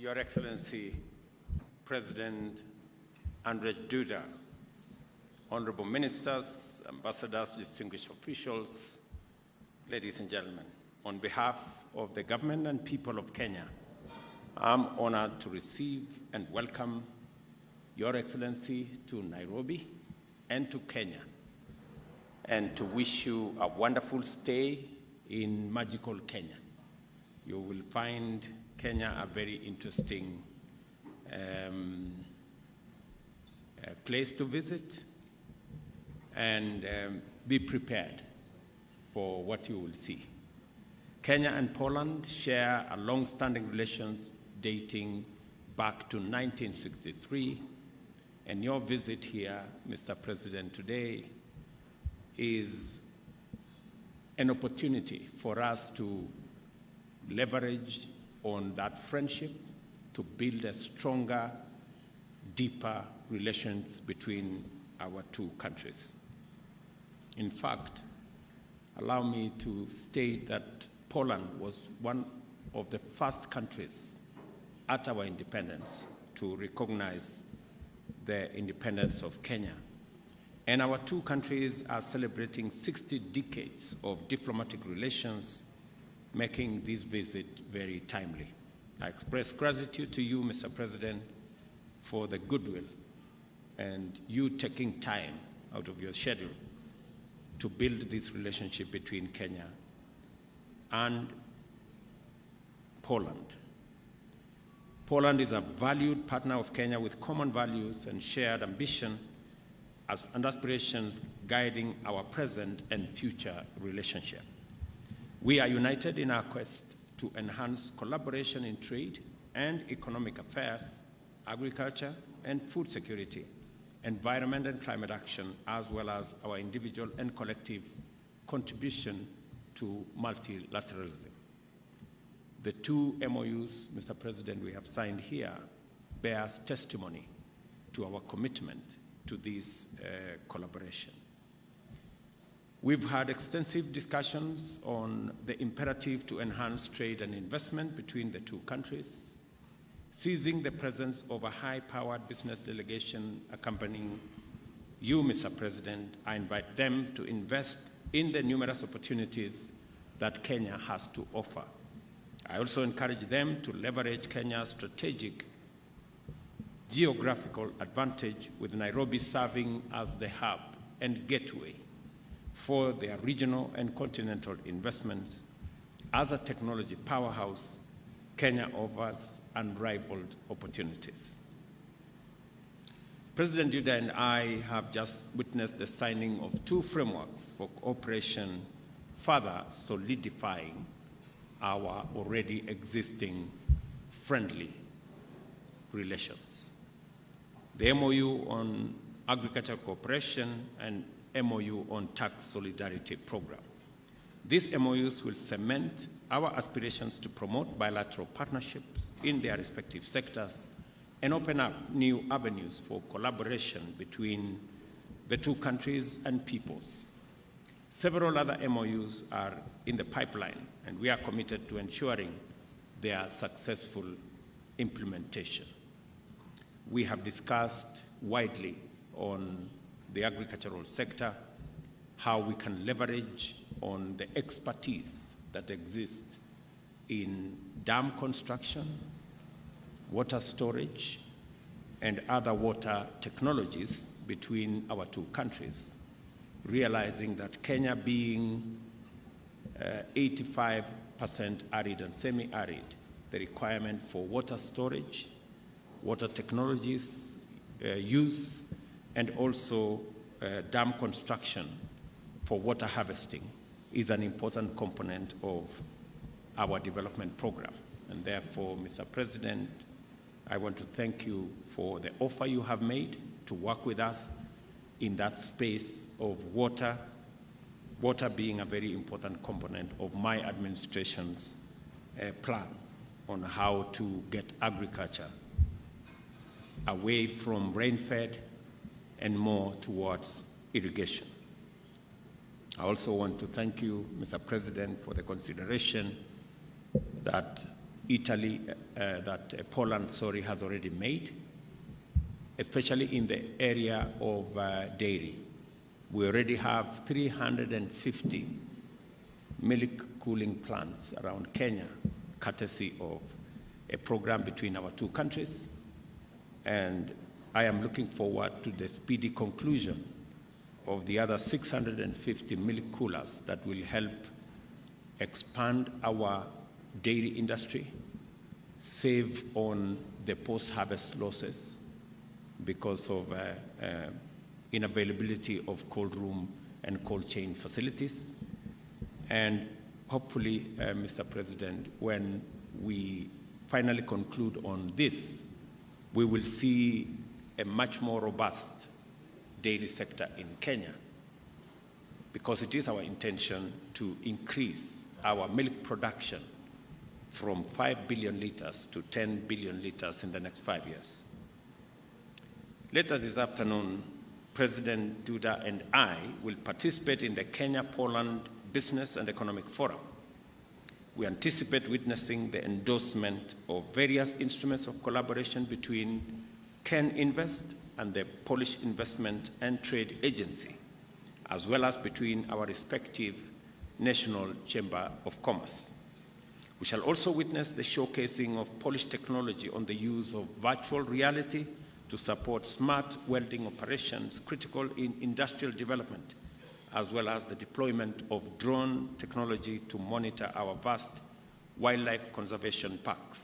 Your Excellency, President Andrzej Duda, honorable ministers, ambassadors, distinguished officials, ladies and gentlemen, on behalf of the government and people of Kenya, I'm honored to receive and welcome Your Excellency to Nairobi and to Kenya, and to wish you a wonderful stay in magical Kenya. You will find Kenya a very interesting place to visit, and be prepared for what you will see. Kenya and Poland share a long-standing relations dating back to 1963, and your visit here, Mr. President, today is an opportunity for us to leverage on that friendship to build a stronger, deeper relations between our two countries. In fact, allow me to state that Poland was one of the first countries at our independence to recognize the independence of Kenya. And our two countries are celebrating 60 decades of diplomatic relations, making this visit very timely. I express gratitude to you, Mr. President, for the goodwill and you taking time out of your schedule to build this relationship between Kenya and Poland. Poland is a valued partner of Kenya with common values and shared ambition and aspirations guiding our present and future relationship. We are united in our quest to enhance collaboration in trade and economic affairs, agriculture and food security, environment and climate action, as well as our individual and collective contribution to multilateralism. The two MOUs, Mr. President, we have signed here bears testimony to our commitment to this collaboration. We've had extensive discussions on the imperative to enhance trade and investment between the two countries. Seizing the presence of a high-powered business delegation accompanying you, Mr. President, I invite them to invest in the numerous opportunities that Kenya has to offer. I also encourage them to leverage Kenya's strategic geographical advantage, with Nairobi serving as the hub and gateway for their regional and continental investments. As a technology powerhouse, Kenya offers unrivaled opportunities. President Duda and I have just witnessed the signing of two frameworks for cooperation, further solidifying our already existing friendly relations. The MOU on agricultural cooperation and MOU on tax solidarity program. These MOUs will cement our aspirations to promote bilateral partnerships in their respective sectors and open up new avenues for collaboration between the two countries and peoples. Several other MOUs are in the pipeline, and we are committed to ensuring their successful implementation. We have discussed widely on the agricultural sector, how we can leverage on the expertise that exists in dam construction, water storage, and other water technologies between our two countries, realizing that Kenya being 85% arid and semi-arid, the requirement for water storage, water technologies use, and also dam construction for water harvesting is an important component of our development program. And therefore, Mr. President, I want to thank you for the offer you have made to work with us in that space of water, water being a very important component of my administration's plan on how to get agriculture away from rain-fed and more towards irrigation. I also want to thank you, Mr. President, for the consideration that Italy, Poland, has already made, especially in the area of dairy. We already have 350 milk cooling plants around Kenya, courtesy of a program between our two countries. And I am looking forward to the speedy conclusion of the other 650 milk coolers that will help expand our dairy industry, save on the post-harvest losses because of inavailability of cold room and cold chain facilities. And hopefully, Mr. President, when we finally conclude on this, we will see a much more robust dairy sector in Kenya, because it is our intention to increase our milk production from 5 billion liters to 10 billion liters in the next 5 years. Later this afternoon, President Duda and I will participate in the Kenya-Poland Business and Economic Forum. We anticipate witnessing the endorsement of various instruments of collaboration between Ken Invest and the Polish Investment and Trade Agency, as well as between our respective National Chamber of Commerce. We shall also witness the showcasing of Polish technology on the use of virtual reality to support smart welding operations critical in industrial development, as well as the deployment of drone technology to monitor our vast wildlife conservation parks.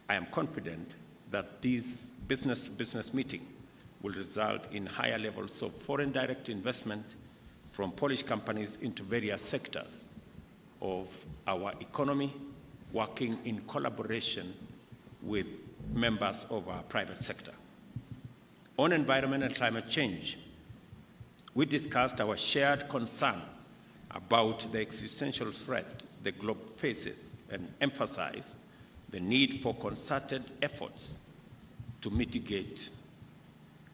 I am confident that this business-to-business meeting will result in higher levels of foreign direct investment from Polish companies into various sectors of our economy, working in collaboration with members of our private sector. On environment and climate change, we discussed our shared concern about the existential threat the globe faces and emphasized the need for concerted efforts to mitigate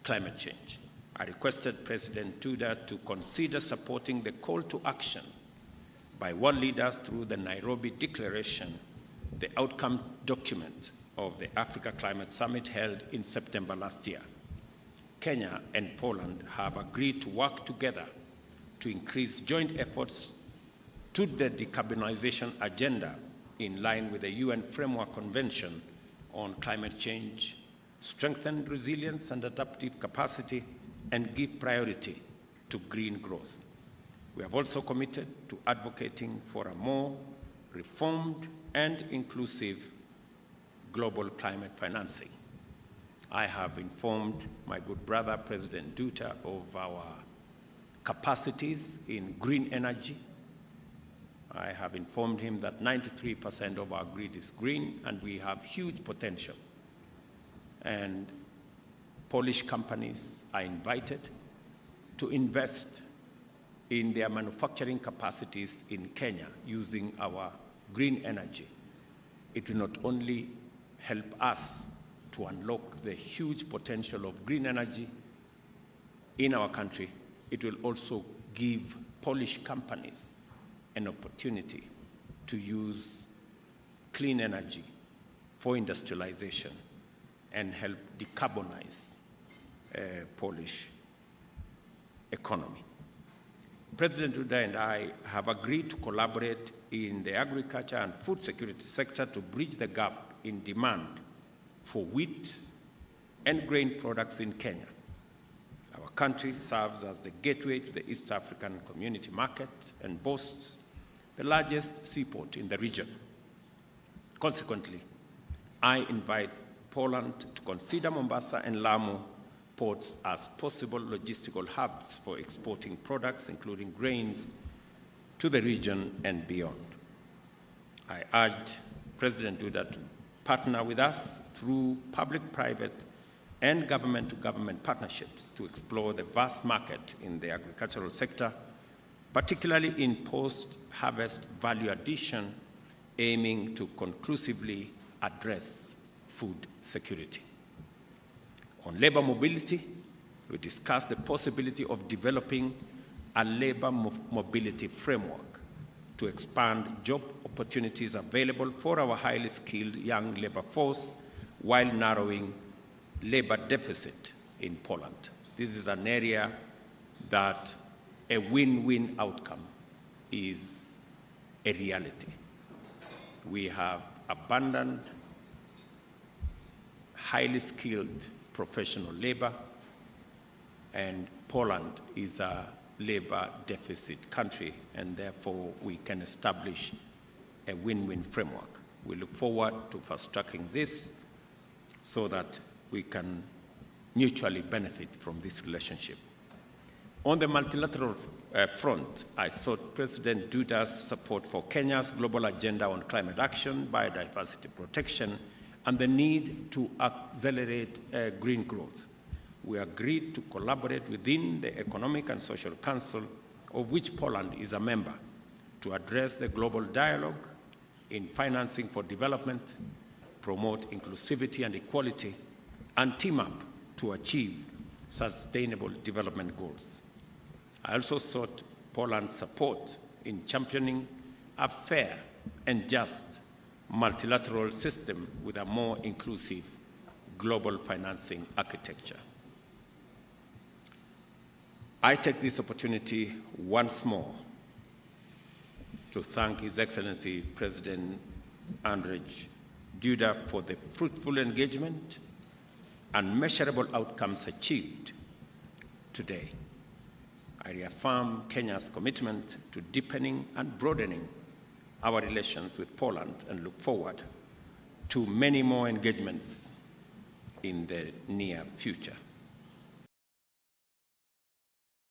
climate change. I requested President Duda to consider supporting the call to action by world leaders through the Nairobi Declaration, the outcome document of the Africa Climate Summit held in September last year. Kenya and Poland have agreed to work together to increase joint efforts to the decarbonization agenda in line with the UN Framework Convention on Climate Change, strengthen resilience and adaptive capacity, and give priority to green growth. We have also committed to advocating for a more reformed and inclusive global climate financing. I have informed my good brother, President Duda, of our capacities in green energy. I have informed him that 93% of our grid is green, and we have huge potential. And Polish companies are invited to invest in their manufacturing capacities in Kenya using our green energy. It will not only help us to unlock the huge potential of green energy in our country, it will also give Polish companies an opportunity to use clean energy for industrialization and help decarbonize Polish economy. President Duda and I have agreed to collaborate in the agriculture and food security sector to bridge the gap in demand for wheat and grain products in Kenya. Our country serves as the gateway to the East African Community Market and boasts the largest seaport in the region. Consequently, I invite Poland to consider Mombasa and Lamu ports as possible logistical hubs for exporting products, including grains, to the region and beyond. I urge President Duda to partner with us through public-private and government-to-government partnerships to explore the vast market in the agricultural sector, particularly in post-harvest value addition, aiming to conclusively address food security. On labor mobility, we discussed the possibility of developing a labor mobility framework to expand job opportunities available for our highly skilled young labor force while narrowing labor deficit in Poland. This is an area that a win-win outcome is a reality. We have abundant, highly skilled professional labor, and Poland is a labor deficit country, and therefore we can establish a win-win framework. We look forward to fast-tracking this so that we can mutually benefit from this relationship. On the multilateral front, I sought President Duda's support for Kenya's global agenda on climate action, biodiversity protection, and the need to accelerate green growth. We agreed to collaborate within the Economic and Social Council, of which Poland is a member, to address the global dialogue in financing for development, promote inclusivity and equality, and team up to achieve sustainable development goals. I also sought Poland's support in championing a fair and just multilateral system with a more inclusive global financing architecture. I take this opportunity once more to thank His Excellency President Andrzej Duda for the fruitful engagement and measurable outcomes achieved today. I reaffirm Kenya's commitment to deepening and broadening our relations with Poland and look forward to many more engagements in the near future.